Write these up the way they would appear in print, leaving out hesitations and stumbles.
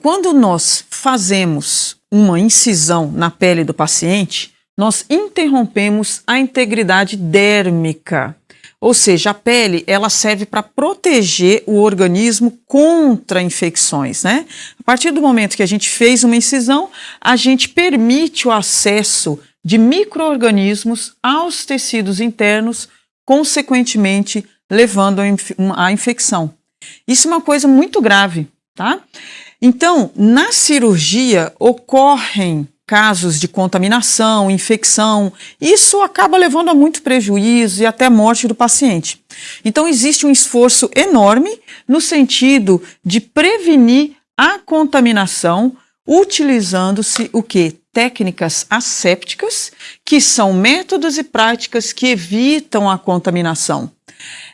Quando nós fazemos uma incisão na pele do paciente, nós interrompemos a integridade dérmica. Ou seja, a pele ela serve para proteger o organismo contra infecções, né? A partir do momento que a gente fez uma incisão, a gente permite o acesso de micro-organismos aos tecidos internos, consequentemente levando à infecção. Isso é uma coisa muito grave, tá? Então, na cirurgia ocorrem casos de contaminação, infecção, isso acaba levando a muito prejuízo e até morte do paciente. Então existe um esforço enorme no sentido de prevenir a contaminação utilizando-se o quê? Técnicas assépticas, que são métodos e práticas que evitam a contaminação.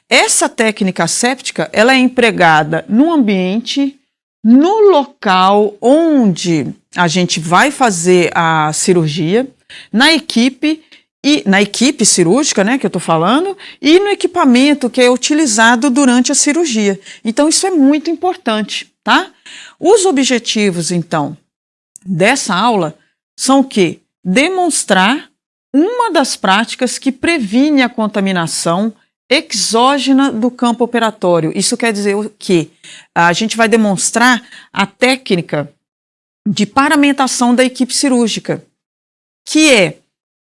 Essa técnica asséptica, ela é empregada no ambiente, no local onde a gente vai fazer a cirurgia, na equipe cirúrgica, né, que eu estou falando, e no equipamento que é utilizado durante a cirurgia. Então, isso é muito importante, tá? Os objetivos, então, dessa aula são o quê? Demonstrar uma das práticas que previne a contaminação exógena do campo operatório. Isso quer dizer o quê? A gente vai demonstrar a técnica de paramentação da equipe cirúrgica, que é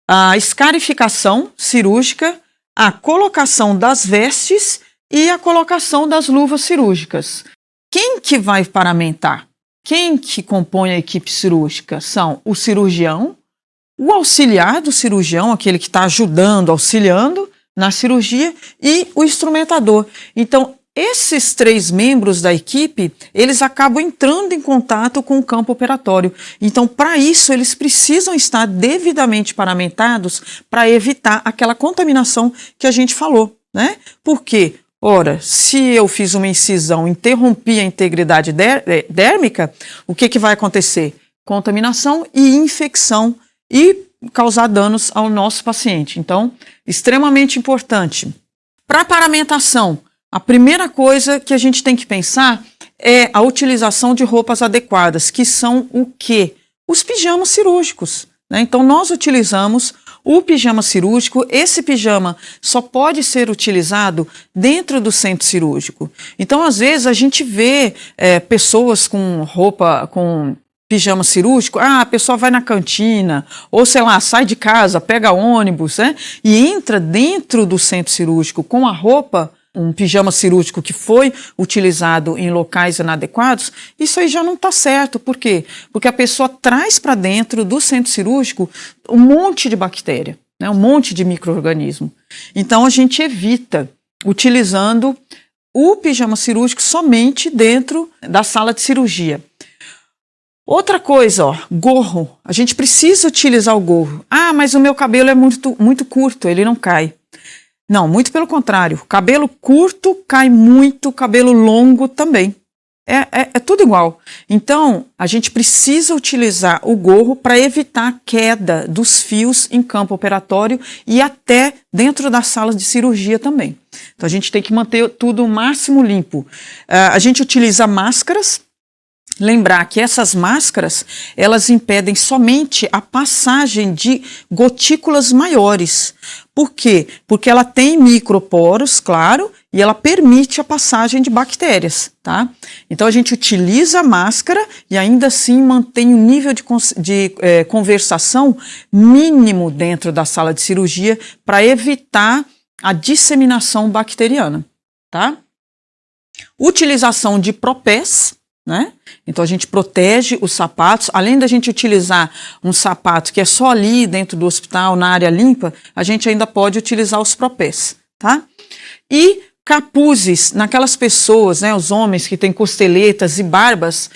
a escarificação cirúrgica, a colocação das vestes e a colocação das luvas cirúrgicas. Quem que vai paramentar? Quem que compõe a equipe cirúrgica? São o cirurgião, o auxiliar do cirurgião, aquele que está ajudando, auxiliando na cirurgia, e o instrumentador. Então, esses três membros da equipe, eles acabam entrando em contato com o campo operatório. Então, para isso, eles precisam estar devidamente paramentados para evitar aquela contaminação que a gente falou, né? Por quê? Ora, se eu fiz uma incisão, interrompi a integridade dérmica, o que vai acontecer? Contaminação e infecção e causar danos ao nosso paciente. Então, extremamente importante. Para a paramentação, a primeira coisa que a gente tem que pensar é a utilização de roupas adequadas, que são o quê? Os pijamas cirúrgicos, né? Então, nós utilizamos o pijama cirúrgico. Esse pijama só pode ser utilizado dentro do centro cirúrgico. Então, às vezes, a gente vê pessoas com roupa, com pijama cirúrgico, a pessoa vai na cantina, ou sei lá, sai de casa, pega ônibus, né? E entra dentro do centro cirúrgico com a roupa, um pijama cirúrgico que foi utilizado em locais inadequados. Isso aí já não está certo. Por quê? Porque a pessoa traz para dentro do centro cirúrgico um monte de bactéria, né? Um monte de micro-organismo. Então a gente evita utilizando o pijama cirúrgico somente dentro da sala de cirurgia. Outra coisa, ó, gorro. A gente precisa utilizar o gorro. Ah, mas o meu cabelo é muito curto, ele não cai. Não, muito pelo contrário. Cabelo curto cai muito, cabelo longo também. É tudo igual. Então, a gente precisa utilizar o gorro para evitar a queda dos fios em campo operatório e até dentro da sala de cirurgia também. Então, a gente tem que manter tudo o máximo limpo. A gente utiliza máscaras. Lembrar que essas máscaras, elas impedem somente a passagem de gotículas maiores. Por quê? Porque ela tem microporos, claro, e ela permite a passagem de bactérias, tá? Então a gente utiliza a máscara e ainda assim mantém um nível de conversação mínimo dentro da sala de cirurgia para evitar a disseminação bacteriana, tá? Utilização de propés, né? Então a gente protege os sapatos, além da gente utilizar um sapato que é só ali dentro do hospital, na área limpa, a gente ainda pode utilizar os propés, tá? E capuzes, naquelas pessoas, né, os homens que têm costeletas e barbas,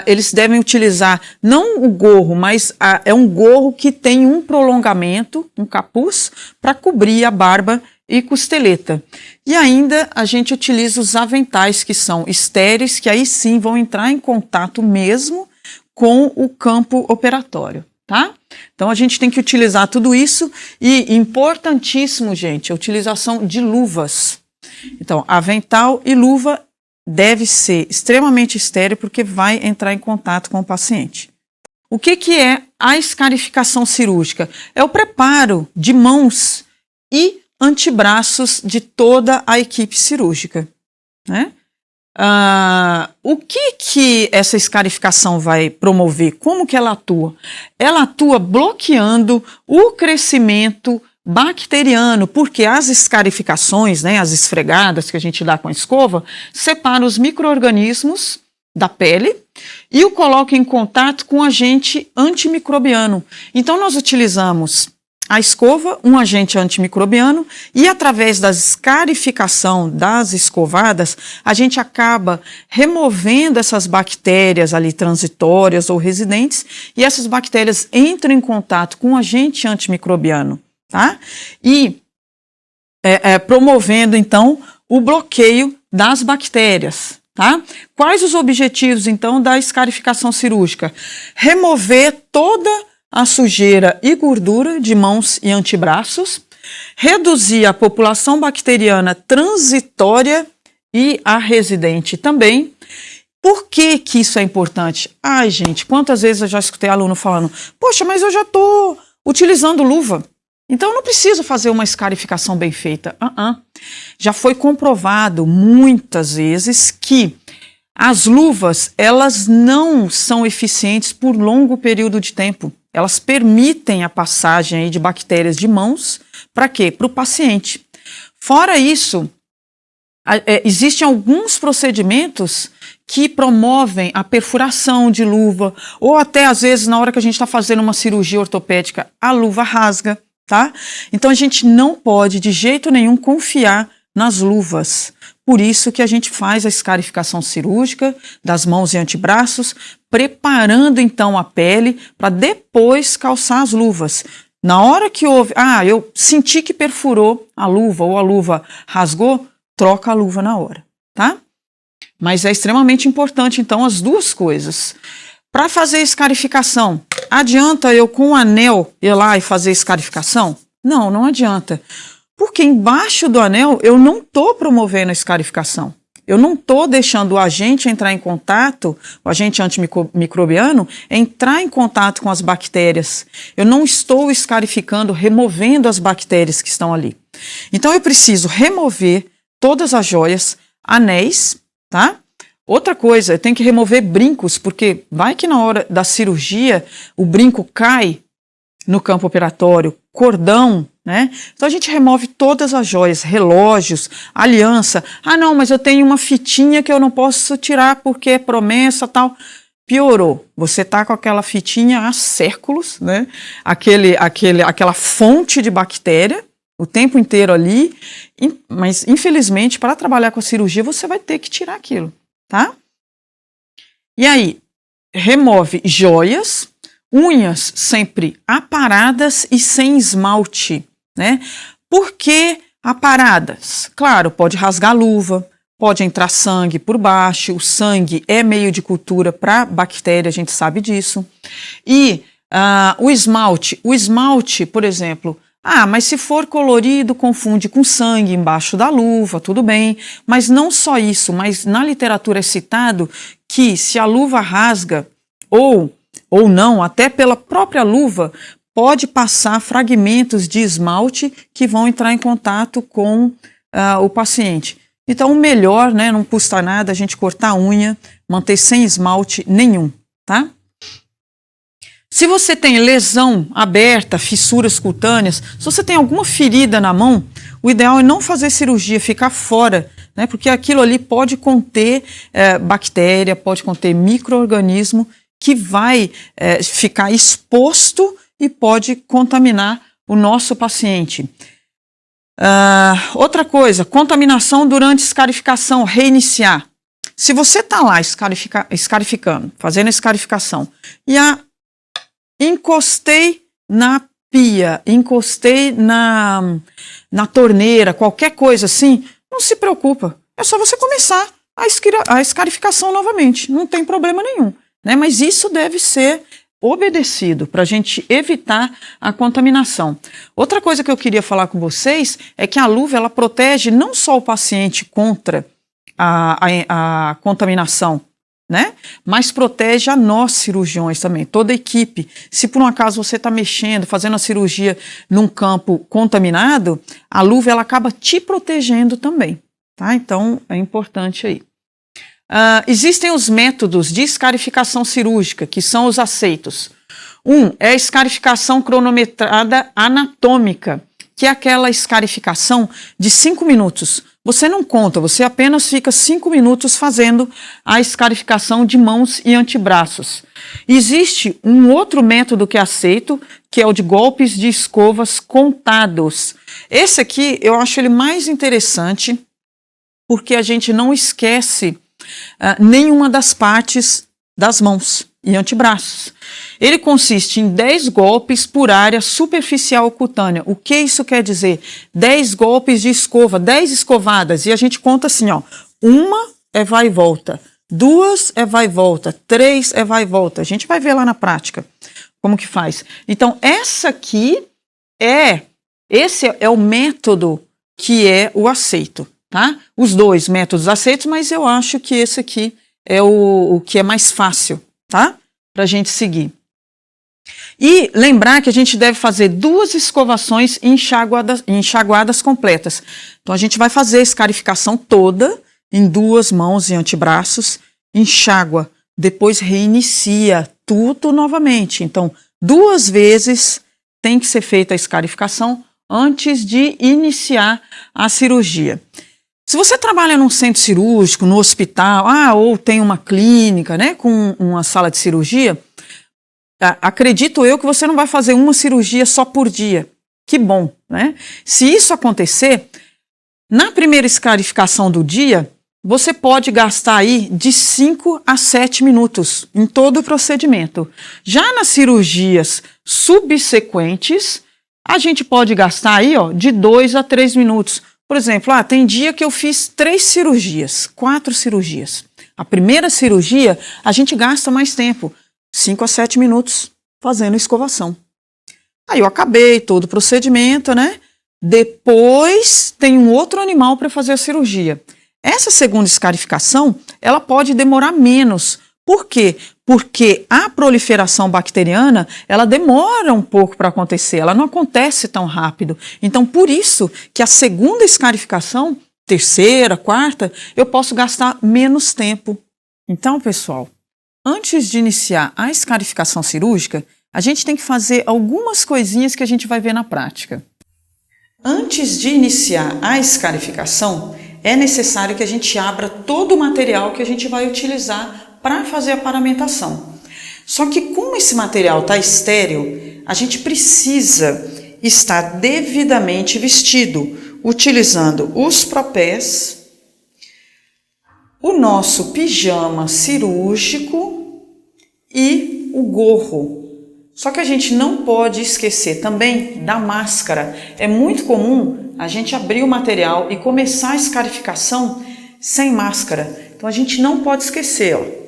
eles devem utilizar não o gorro, mas é um gorro que tem um prolongamento, um capuz, para cobrir a barba e costeleta. E ainda a gente utiliza os aventais, que são estéreis, que aí sim vão entrar em contato mesmo com o campo operatório, tá? Então a gente tem que utilizar tudo isso e, importantíssimo, gente, a utilização de luvas. Então, avental e luva deve ser extremamente estéril porque vai entrar em contato com o paciente. O que é a escarificação cirúrgica? É o preparo de mãos e antebraços de toda a equipe cirúrgica, né? O que essa escarificação vai promover? Como que ela atua? Ela atua bloqueando o crescimento bacteriano, porque as escarificações, né, as esfregadas que a gente dá com a escova, separam os micro-organismos da pele e o colocam em contato com um agente antimicrobiano. Então nós utilizamos a escova, um agente antimicrobiano, e através da escarificação das escovadas, a gente acaba removendo essas bactérias ali transitórias ou residentes, e essas bactérias entram em contato com o agente antimicrobiano, tá? E promovendo, então, o bloqueio das bactérias, tá? Quais os objetivos, então, da escarificação cirúrgica? Remover toda a sujeira e gordura de mãos e antebraços, reduzir a população bacteriana transitória e a residente também. Por que isso é importante? Ai, gente, quantas vezes eu já escutei aluno falando, poxa, mas eu já estou utilizando luva, então eu não preciso fazer uma escarificação bem feita. Já foi comprovado muitas vezes que as luvas, elas não são eficientes por longo período de tempo. Elas permitem a passagem aí de bactérias de mãos, para quê? Para o paciente. Fora isso, existem alguns procedimentos que promovem a perfuração de luva, ou até às vezes na hora que a gente está fazendo uma cirurgia ortopédica, a luva rasga, tá? Então a gente não pode de jeito nenhum confiar nas luvas. Por isso que a gente faz a escarificação cirúrgica das mãos e antebraços, preparando então a pele para depois calçar as luvas. Na hora que houve, eu senti que perfurou a luva ou a luva rasgou, troca a luva na hora, tá? Mas é extremamente importante então as duas coisas. Para fazer a escarificação, adianta eu com o anel ir lá e fazer a escarificação? Não, não adianta. Porque embaixo do anel eu não estou promovendo a escarificação. Eu não estou deixando o agente entrar em contato, o agente antimicrobiano, entrar em contato com as bactérias. Eu não estou escarificando, removendo as bactérias que estão ali. Então eu preciso remover todas as joias, anéis, tá? Outra coisa, eu tenho que remover brincos, porque vai que na hora da cirurgia o brinco cai no campo operatório, cordão, né? Então a gente remove todas as joias, relógios, aliança. Não, mas eu tenho uma fitinha que eu não posso tirar porque é promessa, tal. Piorou. Você tá com aquela fitinha há séculos, né? Aquela fonte de bactéria o tempo inteiro ali, mas infelizmente para trabalhar com a cirurgia você vai ter que tirar aquilo, tá? E aí, remove joias, unhas sempre aparadas e sem esmalte, né? Por que aparadas? Claro, pode rasgar a luva, pode entrar sangue por baixo, o sangue é meio de cultura para bactéria, a gente sabe disso. E o esmalte, por exemplo, mas se for colorido, confunde com sangue embaixo da luva, tudo bem. Mas não só isso, mas na literatura é citado que se a luva rasga ou não, até pela própria luva, pode passar fragmentos de esmalte que vão entrar em contato com o paciente. Então o melhor, né, não custa nada a gente cortar a unha, manter sem esmalte nenhum, tá? Se você tem lesão aberta, fissuras cutâneas, se você tem alguma ferida na mão, o ideal é não fazer cirurgia, ficar fora, né, porque aquilo ali pode conter bactéria, pode conter micro-organismo que vai ficar exposto e pode contaminar o nosso paciente. Outra coisa, contaminação durante escarificação, reiniciar. Se você está lá escarificando, fazendo a escarificação, e encostei na pia, encostei na torneira, qualquer coisa assim, não se preocupa. É só você começar a escarificação novamente, não tem problema nenhum, né? Mas isso deve ser obedecido para a gente evitar a contaminação. Outra coisa que eu queria falar com vocês é que a luva ela protege não só o paciente contra a contaminação, né? Mas protege a nós cirurgiões também, toda a equipe. Se por um acaso você está mexendo, fazendo a cirurgia num campo contaminado, a luva ela acaba te protegendo também, tá? Então é importante aí. Existem os métodos de escarificação cirúrgica, que são os aceitos. É a escarificação cronometrada anatômica, que é aquela escarificação de 5 minutos. Você não conta, você apenas fica 5 minutos fazendo a escarificação de mãos e antebraços. Existe um outro método que é aceito, que é o de golpes de escovas contados. Esse aqui eu acho ele mais interessante, porque a gente não esquece nenhuma das partes das mãos e antebraços. Ele consiste em 10 golpes por área superficial cutânea. O que isso quer dizer? 10 golpes de escova, 10 escovadas. E a gente conta assim, ó. 1 é vai e volta, 2 é vai e volta, 3 é vai e volta. A gente vai ver lá na prática como que faz. Então, esse é o método que é o aceito, tá? Os dois métodos aceitos, mas eu acho que esse aqui é o que é mais fácil, tá? Para a gente seguir. E lembrar que a gente deve fazer 2 escovações e enxaguadas completas. Então a gente vai fazer a escarificação toda em 2 mãos e antebraços, enxágua, depois reinicia tudo novamente. Então 2 vezes tem que ser feita a escarificação antes de iniciar a cirurgia. Se você trabalha num centro cirúrgico, no hospital, ou tem uma clínica, né, com uma sala de cirurgia, acredito eu que você não vai fazer uma cirurgia só por dia. Que bom, né? Se isso acontecer, na primeira escarificação do dia, você pode gastar aí de 5 a 7 minutos em todo o procedimento. Já nas cirurgias subsequentes, a gente pode gastar aí, ó, de 2 a 3 minutos. Por exemplo, tem dia que eu fiz 3 cirurgias, 4 cirurgias. A primeira cirurgia, a gente gasta mais tempo, 5 a 7 minutos fazendo escovação. Aí eu acabei todo o procedimento, né? Depois tem um outro animal para fazer a cirurgia. Essa segunda escarificação, ela pode demorar menos. Por quê? Porque a proliferação bacteriana, ela demora um pouco para acontecer, ela não acontece tão rápido. Então, por isso que a segunda escarificação, terceira, quarta, eu posso gastar menos tempo. Então, pessoal, antes de iniciar a escarificação cirúrgica, a gente tem que fazer algumas coisinhas que a gente vai ver na prática. Antes de iniciar a escarificação, é necessário que a gente abra todo o material que a gente vai utilizar para fazer a paramentação. Só que como esse material está estéril, a gente precisa estar devidamente vestido, utilizando os propés, o nosso pijama cirúrgico e o gorro. Só que a gente não pode esquecer também da máscara. É muito comum a gente abrir o material e começar a escarificação sem máscara. Então a gente não pode esquecer, ó.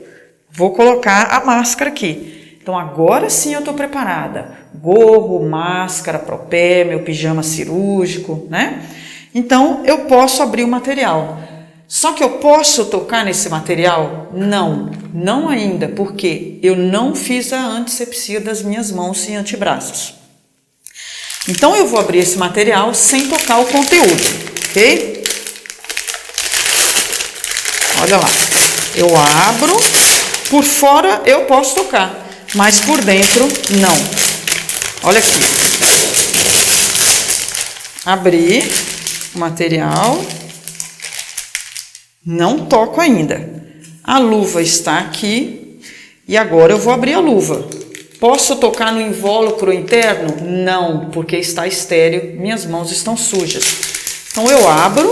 Vou colocar a máscara aqui. Então agora sim eu estou preparada. Gorro, máscara, propé, meu pijama cirúrgico, né? Então eu posso abrir o material. Só que eu posso tocar nesse material? Não, não ainda, porque eu não fiz a antisepsia das minhas mãos e antebraços. Então eu vou abrir esse material sem tocar o conteúdo, ok? Olha lá, eu abro. Por fora eu posso tocar, mas por dentro não. Olha aqui. Abri o material. Não toco ainda. A luva está aqui e agora eu vou abrir a luva. Posso tocar no invólucro interno? Não, porque está estéril, minhas mãos estão sujas. Então eu abro,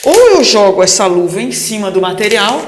ou eu jogo essa luva em cima do material,